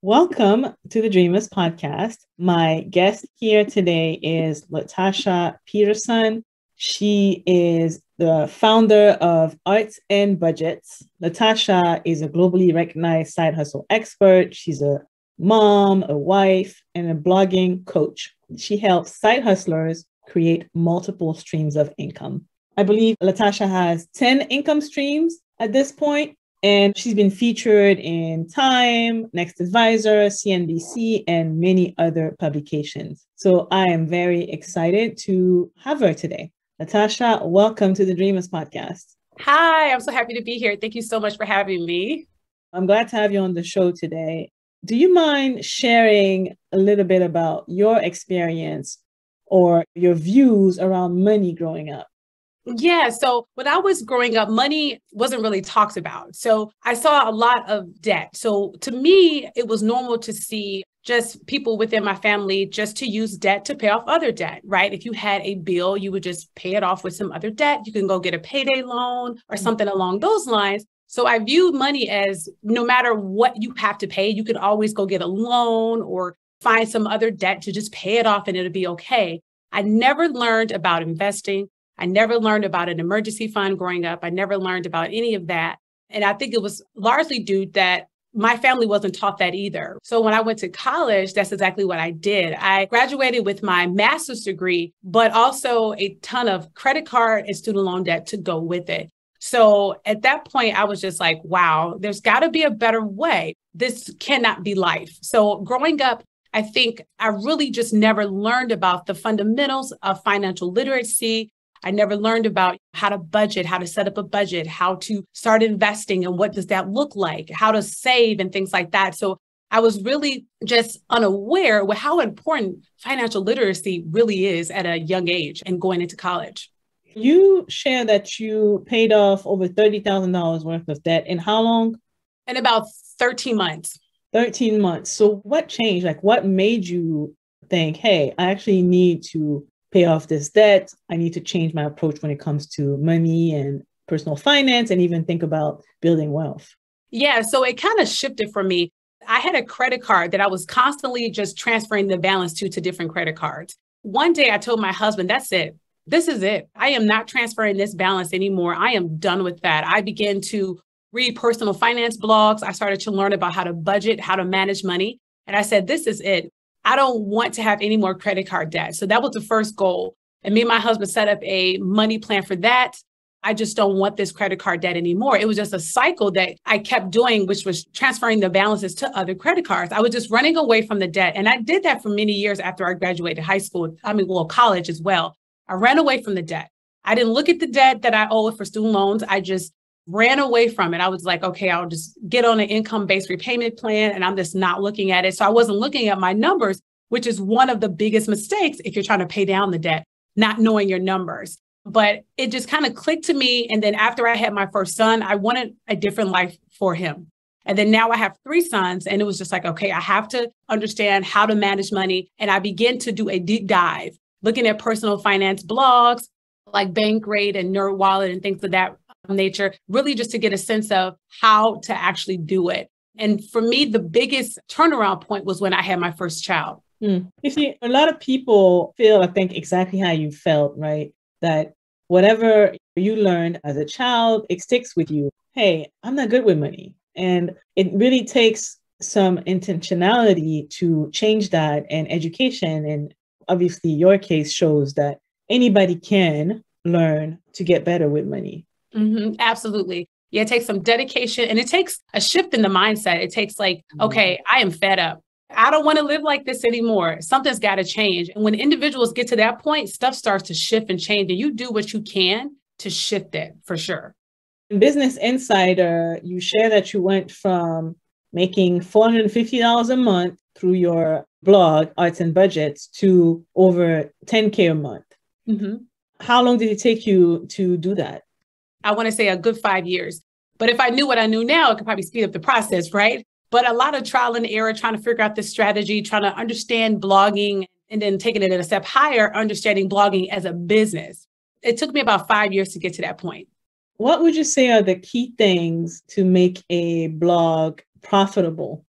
Welcome to the Dreamers podcast. My guest here today is Latasha Peterson. She is the founder of Arts and Budgets. Latasha is a globally recognized side hustle expert. She's a mom, a wife, and a blogging coach. She helps side hustlers create multiple streams of income. I believe Latasha has 10 income streams at this point. And she's been featured in Time, Next Advisor, CNBC, and many other publications. So I am very excited to have her today. Latasha, welcome to the Dreamers podcast. Hi, I'm so happy to be here. Thank you so much for having me. I'm glad to have you on the show today. Do you mind sharing a little bit about your experience or your views around money growing up? Yeah. So when I was growing up, money wasn't really talked about. So I saw a lot of debt. So to me, it was normal to see just people within my family just to use debt to pay off other debt, right? If you had a bill, you would just pay it off with some other debt. You can go get a payday loan or something along those lines. So I viewed money as no matter what you have to pay, you could always go get a loan or find some other debt to just pay it off and it'll be okay. I never learned about investing. I never learned about an emergency fund growing up. I never learned about any of that. And I think it was largely due that my family wasn't taught that either. So when I went to college, that's exactly what I did. I graduated with my master's degree, but also a ton of credit card and student loan debt to go with it. So at that point, I was just like, wow, there's got to be a better way. This cannot be life. So growing up, I think I really just never learned about the fundamentals of financial literacy. I never learned about how to budget, how to set up a budget, how to start investing and what does that look like, how to save and things like that. So I was really just unaware with how important financial literacy really is at a young age and going into college. You share that you paid off over $30,000 worth of debt in how long? In about 13 months. 13 months. So what changed? Like what made you think, hey, I actually need to pay off this debt. I need to change my approach when it comes to money and personal finance and even think about building wealth? Yeah, so it kind of shifted for me. I had a credit card that I was constantly just transferring the balance to different credit cards. One day I told my husband, that's it. This is it. I am not transferring this balance anymore. I am done with that. I began to read personal finance blogs. I started to learn about how to budget, how to manage money. And I said, this is it. I don't want to have any more credit card debt. So that was the first goal. And me and my husband set up a money plan for that. I just don't want this credit card debt anymore. It was just a cycle that I kept doing, which was transferring the balances to other credit cards. I was just running away from the debt. And I did that for many years after I graduated high school. College as well. I ran away from the debt. I didn't look at the debt that I owed for student loans. I just ran away from it. I was like, okay, I'll just get on an income-based repayment plan and I'm just not looking at it. So I wasn't looking at my numbers, which is one of the biggest mistakes if you're trying to pay down the debt, not knowing your numbers. But it just kind of clicked to me. And then after I had my first son, I wanted a different life for him. And then now I have 3 sons and it was just like, okay, I have to understand how to manage money. And I began to do a deep dive, looking at personal finance blogs like Bankrate and NerdWallet and things of that nature, really just to get a sense of how to actually do it. And for me, the biggest turnaround point was when I had my first child. You see, a lot of people feel, I think, exactly how you felt, right? That whatever you learned as a child, it sticks with you. Hey, I'm not good with money. And it really takes some intentionality to change that and education. And obviously, your case shows that anybody can learn to get better with money. Mm-hmm, absolutely. Yeah, it takes some dedication and it takes a shift in the mindset. It takes like, okay, I am fed up. I don't want to live like this anymore. Something's got to change. And when individuals get to that point, stuff starts to shift and change. And you do what you can to shift it for sure. In Business Insider, you share that you went from making $450 a month through your blog, Arts and Budgets, to over $10K a month. Mm-hmm. How long did it take you to do that? I want to say a good 5 years. But if I knew what I knew now, it could probably speed up the process, right? But a lot of trial and error, trying to figure out this strategy, trying to understand blogging, and then taking it a step higher, understanding blogging as a business. It took me about 5 years to get to that point. What would you say are the key things to make a blog profitable?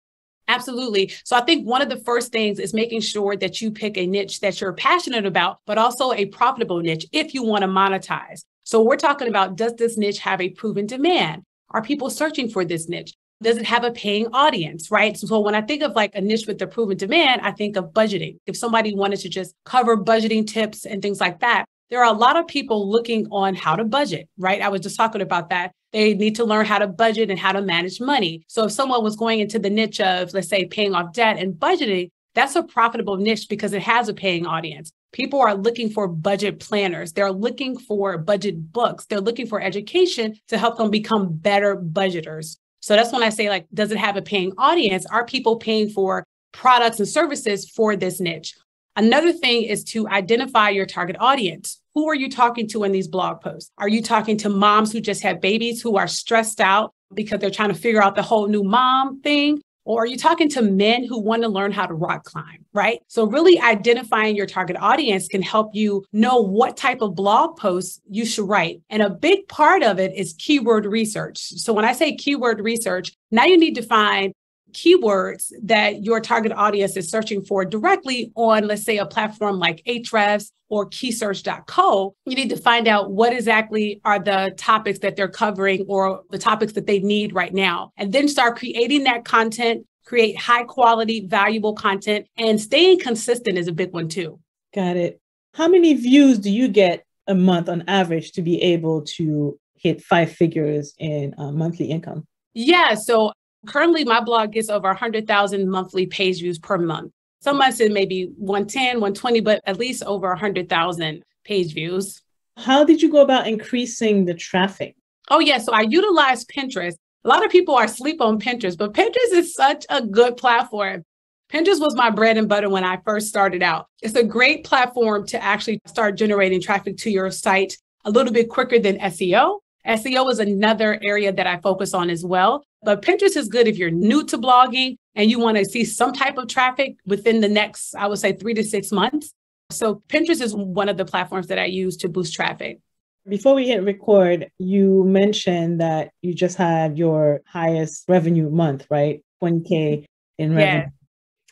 Absolutely. So I think one of the first things is making sure that you pick a niche that you're passionate about, but also a profitable niche if you want to monetize. So we're talking about, does this niche have a proven demand? Are people searching for this niche? Does it have a paying audience, right? So when I think of like a niche with a proven demand, I think of budgeting. If somebody wanted to just cover budgeting tips and things like that, there are a lot of people looking on how to budget, right? I was just talking about that. They need to learn how to budget and how to manage money. So if someone was going into the niche of, let's say, paying off debt and budgeting, that's a profitable niche because it has a paying audience. People are looking for budget planners. They're looking for budget books. They're looking for education to help them become better budgeters. So that's when I say, like, does it have a paying audience? Are people paying for products and services for this niche? Another thing is to identify your target audience. Who are you talking to in these blog posts? Are you talking to moms who just had babies who are stressed out because they're trying to figure out the whole new mom thing? Or are you talking to men who want to learn how to rock climb, right? So really identifying your target audience can help you know what type of blog posts you should write. And a big part of it is keyword research. So when I say keyword research, now you need to find keywords that your target audience is searching for directly on, let's say, a platform like Ahrefs or keysearch.co. You need to find out what exactly are the topics that they're covering or the topics that they need right now, and then start creating that content, create high quality, valuable content, and staying consistent is a big one too. Got it. How many views do you get a month on average to be able to hit 5 figures in monthly income? Yeah, so currently, my blog gets over 100,000 monthly page views per month. Some months it may be 110, 120, but at least over 100,000 page views. How did you go about increasing the traffic? Oh, yeah. So I utilize Pinterest. A lot of people are asleep on Pinterest, but Pinterest is such a good platform. Pinterest was my bread and butter when I first started out. It's a great platform to actually start generating traffic to your site a little bit quicker than SEO. SEO is another area that I focus on as well. But Pinterest is good if you're new to blogging and you want to see some type of traffic within the next, I would say, 3 to 6 months. So Pinterest is one of the platforms that I use to boost traffic. Before we hit record, you mentioned that you just had your highest revenue month, right? 20K in revenue. Yeah.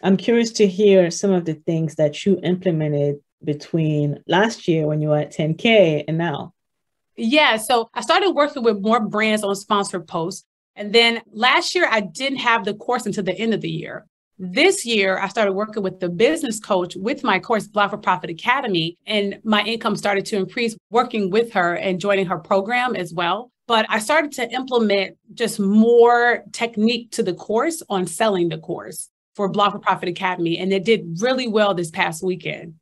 I'm curious to hear some of the things that you implemented between last year when you were at 10K and now. Yeah. So I started working with more brands on sponsored posts. And then last year, I didn't have the course until the end of the year. This year, I started working with the business coach with my course, Blog for Profit Academy, and my income started to increase working with her and joining her program as well. But I started to implement just more technique to the course on selling the course for Blog for Profit Academy. And it did really well this past weekend.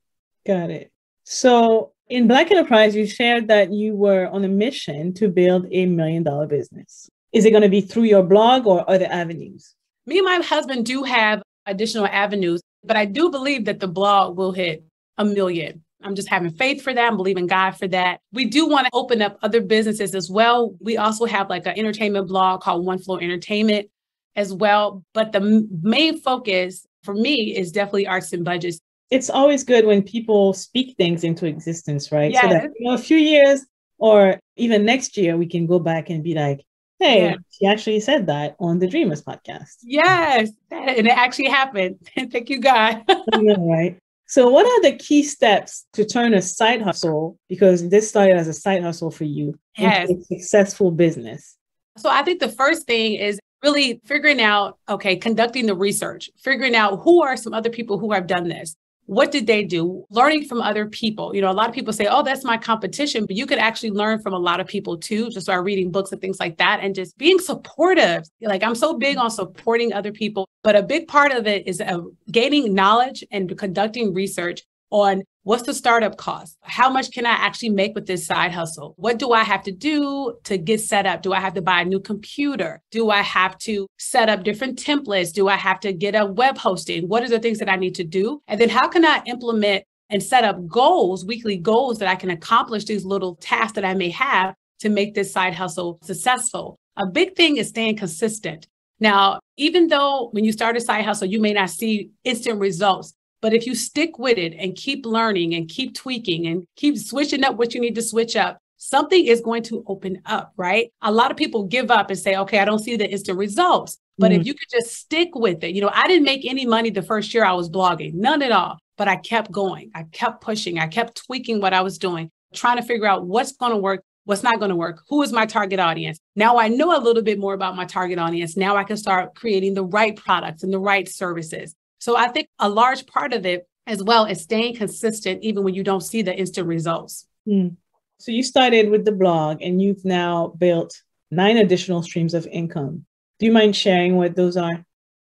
Got it. So in Black Enterprise, you shared that you were on a mission to build $1 million business. Is it going to be through your blog or other avenues? Me and my husband do have additional avenues, but I do believe that the blog will hit 1 million. I'm just having faith for that. I'm believing God for that. We do want to open up other businesses as well. We also have like an entertainment blog called One Flow Entertainment as well. But the main focus for me is definitely arts and budgets. It's always good when people speak things into existence, right? Yes. So that a few years or even next year, we can go back and be like, hey, She actually said that on the Dreamers podcast. Yes, and it actually happened. Thank you, God. Yeah, right. So what are the key steps to turn a side hustle, because this started as a side hustle for you, into a successful business? So I think the first thing is really figuring out, conducting the research, figuring out who are some other people who have done this. What did they do? Learning from other people. A lot of people say, oh, that's my competition, but you could actually learn from a lot of people too, just by reading books and things like that and just being supportive. Like, I'm so big on supporting other people, but a big part of it is gaining knowledge and conducting research on what's the startup cost? How much can I actually make with this side hustle? What do I have to do to get set up? Do I have to buy a new computer? Do I have to set up different templates? Do I have to get a web hosting? What are the things that I need to do? And then how can I implement and set up goals, weekly goals that I can accomplish these little tasks that I may have to make this side hustle successful? A big thing is staying consistent. Now, even though when you start a side hustle, you may not see instant results, but if you stick with it and keep learning and keep tweaking and keep switching up what you need to switch up, something is going to open up, right? A lot of people give up and say, okay, I don't see the instant results. But if you could just stick with it, I didn't make any money the first year I was blogging, none at all. But I kept going. I kept pushing. I kept tweaking what I was doing, trying to figure out what's going to work, what's not going to work, who is my target audience. Now I know a little bit more about my target audience. Now I can start creating the right products and the right services. So I think a large part of it as well is staying consistent, even when you don't see the instant results. So you started with the blog and you've now built 9 additional streams of income. Do you mind sharing what those are?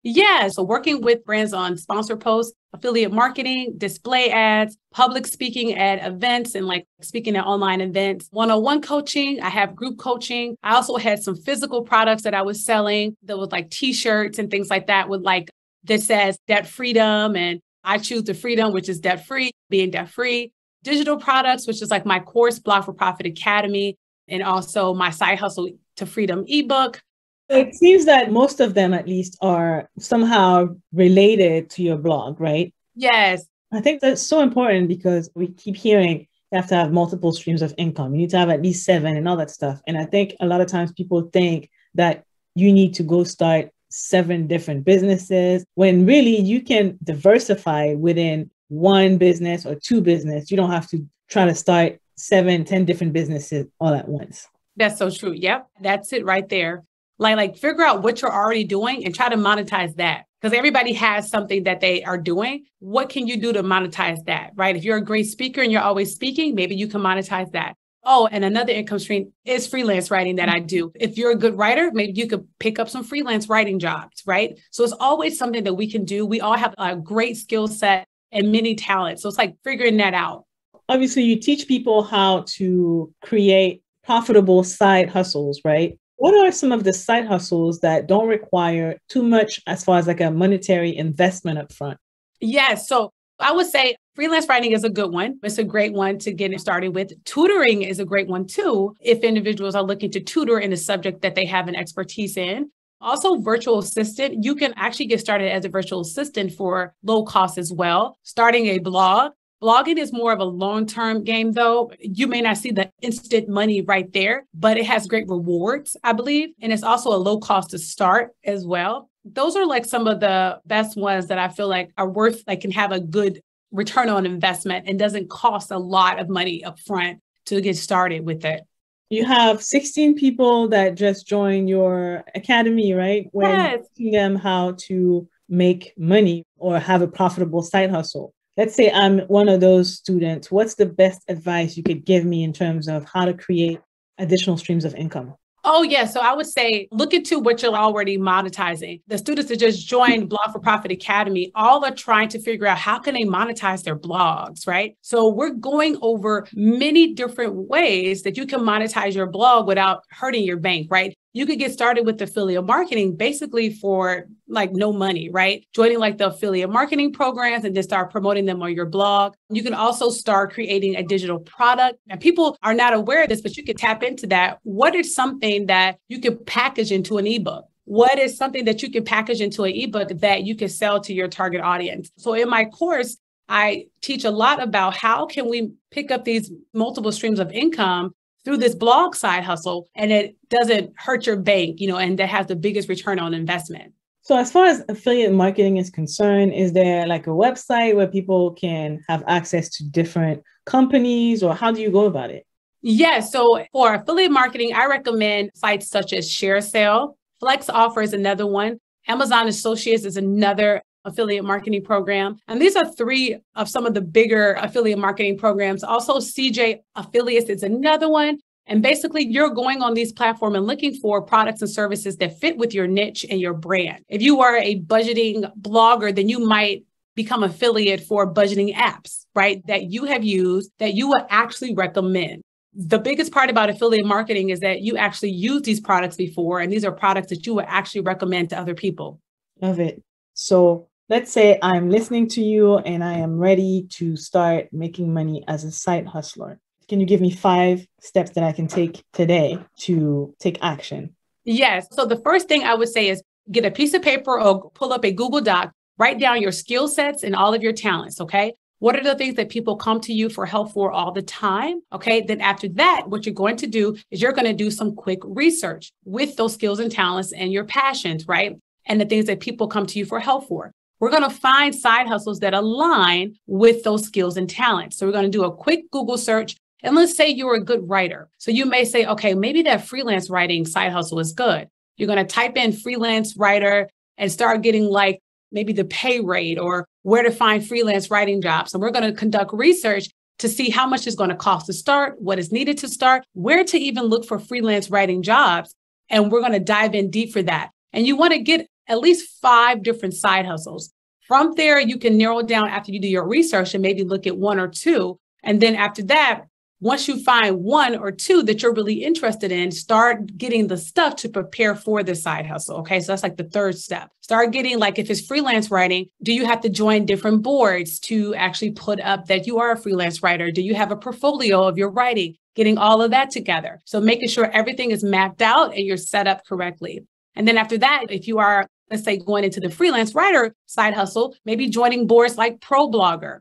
Yeah. So working with brands on sponsor posts, affiliate marketing, display ads, public speaking at events and like speaking at online events, one-on-one coaching. I have group coaching. I also had some physical products that I was selling that was like t-shirts and things like that with like that says debt freedom. And I choose the freedom, which is debt free, being debt free. Digital products, which is like my course, Blog for Profit Academy, and also my Side Hustle to Freedom ebook. It seems that most of them, at least, are somehow related to your blog, right? Yes. I think that's so important because we keep hearing you have to have multiple streams of income. You need to have at least 7 and all that stuff. And I think a lot of times people think that you need to go start 7 different businesses when really you can diversify within 1 business or 2 business. You don't have to try to start 7, 10 different businesses all at once. That's so true. Yep. That's it right there. Like figure out what you're already doing and try to monetize that because everybody has something that they are doing. What can you do to monetize that, right? If you're a great speaker and you're always speaking, maybe you can monetize that. Oh, and another income stream is freelance writing that I do. If you're a good writer, maybe you could pick up some freelance writing jobs, right? So it's always something that we can do. We all have a great skill set and many talents. So it's like figuring that out. Obviously, you teach people how to create profitable side hustles, right? What are some of the side hustles that don't require too much as far as like a monetary investment up front? Yes. So I would say freelance writing is a good one. It's a great one to get started with. Tutoring is a great one too, if individuals are looking to tutor in a subject that they have an expertise in. Also, virtual assistant, you can actually get started as a virtual assistant for low cost as well. Starting a blog. Blogging is more of a long-term game, though. You may not see the instant money right there, but it has great rewards, I believe. And it's also a low cost to start as well. Those are like some of the best ones that I feel like are worth, like can have a good return on investment and doesn't cost a lot of money up front to get started with it. You have 16 people that just joined your academy, right? Where you're teaching them how to make money or have a profitable side hustle. Let's say I'm one of those students. What's the best advice you could give me in terms of how to create additional streams of income? Oh, yeah. So I would say look into what you're already monetizing. The students that just joined Blog for Profit Academy, all are trying to figure out how can they monetize their blogs, right? So we're going over many different ways that you can monetize your blog without hurting your bank, right? You could get started with affiliate marketing basically for like no money, right? Joining like the affiliate marketing programs and just start promoting them on your blog. You can also start creating a digital product. And people are not aware of this, but you could tap into that. What is something that you could package into an ebook? What is something that you can package into an ebook that you can sell to your target audience? So in my course, I teach a lot about how can we pick up these multiple streams of income through this blog side hustle, and it doesn't hurt your bank, and that has the biggest return on investment. So as far as affiliate marketing is concerned, is there like a website where people can have access to different companies, or how do you go about it? Yes. So for affiliate marketing, I recommend sites such as ShareSale. Flex Offer is another one. Amazon Associates is another affiliate marketing program. And these are 3 of some of the bigger affiliate marketing programs. Also, CJ Affiliates is another one. And basically, you're going on these platforms and looking for products and services that fit with your niche and your brand. If you are a budgeting blogger, then you might become affiliate for budgeting apps, right? That you have used, that you would actually recommend. The biggest part about affiliate marketing is that you actually use these products before, and these are products that you would actually recommend to other people. Love it. So let's say I'm listening to you and I am ready to start making money as a side hustler. Can you give me 5 steps that I can take today to take action? Yes. So the first thing I would say is get a piece of paper or pull up a Google Doc, write down your skill sets and all of your talents. Okay. What are the things that people come to you for help for all the time? Okay. Then after that, what you're going to do is you're going to do some quick research with those skills and talents and your passions, right? And the things that people come to you for help for. We're going to find side hustles that align with those skills and talents. So we're going to do a quick Google search. And let's say you're a good writer. So you may say, okay, maybe that freelance writing side hustle is good. You're going to type in freelance writer and start getting like maybe the pay rate or where to find freelance writing jobs. And we're going to conduct research to see how much it's going to cost to start, what is needed to start, where to even look for freelance writing jobs. And we're going to dive in deep for that. And you want to get at least 5 different side hustles. From there, you can narrow down after you do your research and maybe look at 1 or 2. And then after that, once you find 1 or 2 that you're really interested in, start getting the stuff to prepare for the side hustle. Okay. So that's like the 3rd step. Start getting, like, if it's freelance writing, do you have to join different boards to actually put up that you are a freelance writer? Do you have a portfolio of your writing? Getting all of that together. So making sure everything is mapped out and you're set up correctly. And then after that, if you are, let's say, going into the freelance writer side hustle, maybe joining boards like ProBlogger,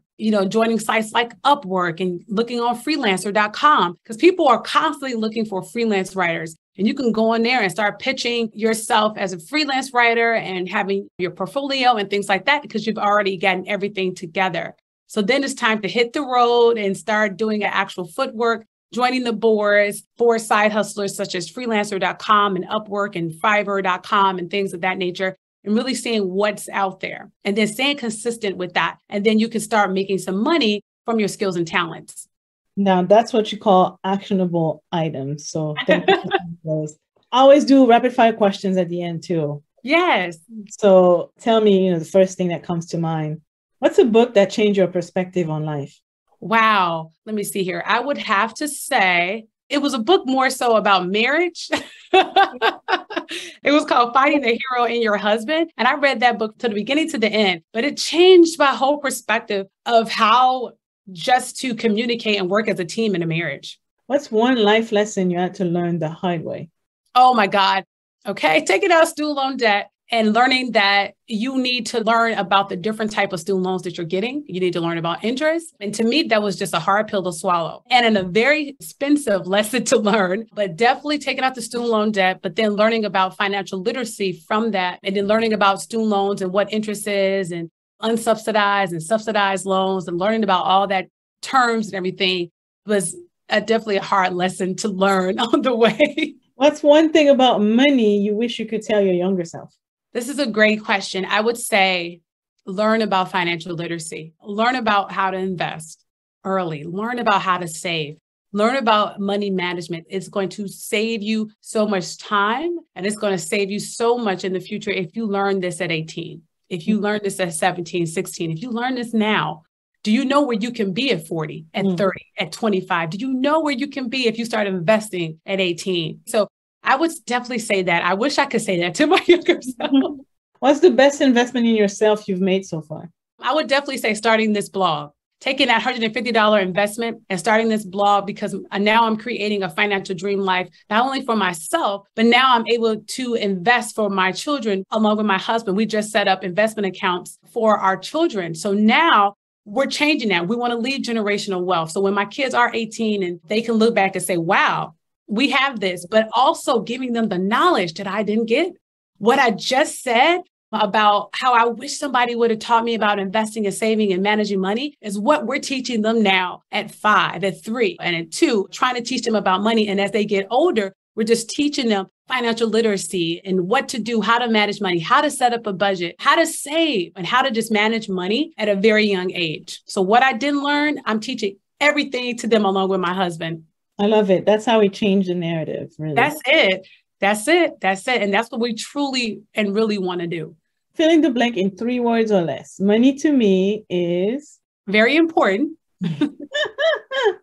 joining sites like Upwork and looking on freelancer.com, because people are constantly looking for freelance writers. And you can go in there and start pitching yourself as a freelance writer and having your portfolio and things like that, because you've already gotten everything together. So then it's time to hit the road and start doing an actual footwork, joining the boards for side hustlers such as freelancer.com and Upwork and Fiverr.com and things of that nature, and really seeing what's out there and then staying consistent with that. And then you can start making some money from your skills and talents. Now, that's what you call actionable items. So thank you for those. I always do rapid fire questions at the end too. Yes. So tell me, the first thing that comes to mind. What's a book that changed your perspective on life? Wow. Let me see here. I would have to say it was a book more so about marriage. It was called Finding the Hero in Your Husband. And I read that book to the beginning to the end, but it changed my whole perspective of how just to communicate and work as a team in a marriage. What's one life lesson you had to learn the hard way? Oh my God. Okay. Taking out student loan debt and learning that you need to learn about the different type of student loans that you're getting. You need to learn about interest. And to me, that was just a hard pill to swallow and a very expensive lesson to learn, but definitely taking out the student loan debt, but then learning about financial literacy from that, and then learning about student loans and what interest is and unsubsidized and subsidized loans, and learning about all that terms and everything was definitely a hard lesson to learn on the way. What's one thing about money you wish you could tell your younger self? This is a great question. I would say learn about financial literacy, learn about how to invest early, learn about how to save, learn about money management. It's going to save you so much time, and it's going to save you so much in the future if you learn this at 18, if you learn this at 17, 16, if you learn this now. Do you know where you can be at 40, at 30, at 25? Do you know where you can be if you start investing at 18? So I would definitely say that. I wish I could say that to my younger self. What's the best investment in yourself you've made so far? I would definitely say starting this blog, taking that $150 investment and starting this blog, because now I'm creating a financial dream life, not only for myself, but now I'm able to invest for my children along with my husband. We just set up investment accounts for our children. So now we're changing that. We want to leave generational wealth. So when my kids are 18 and they can look back and say, wow, we have this, but also giving them the knowledge that I didn't get. What I just said about how I wish somebody would have taught me about investing and saving and managing money is what we're teaching them now at 5, at 3, and at 2, trying to teach them about money. And as they get older, we're just teaching them financial literacy and what to do, how to manage money, how to set up a budget, how to save, and how to just manage money at a very young age. So what I didn't learn, I'm teaching everything to them along with my husband. I love it. That's how we change the narrative, really. That's it. That's it. That's it. And that's what we truly and really want to do. Fill in the blank in 3 words or less. Money to me is... very important.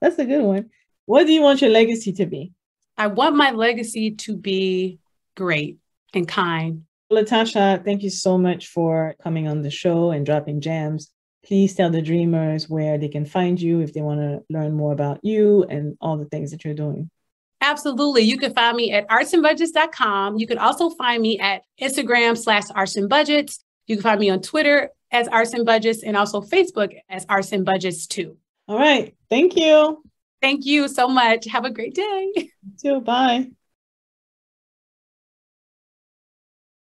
That's a good one. What do you want your legacy to be? I want my legacy to be great and kind. Latasha, thank you so much for coming on the show and dropping gems. Please tell the dreamers where they can find you if they want to learn more about you and all the things that you're doing. Absolutely. You can find me at artsandbudgets.com. You can also find me at Instagram /artsandbudgets. You can find me on Twitter as Arts and Budgets and also Facebook as Arts and Budgets too. All right. Thank you. Thank you so much. Have a great day. You too. Bye.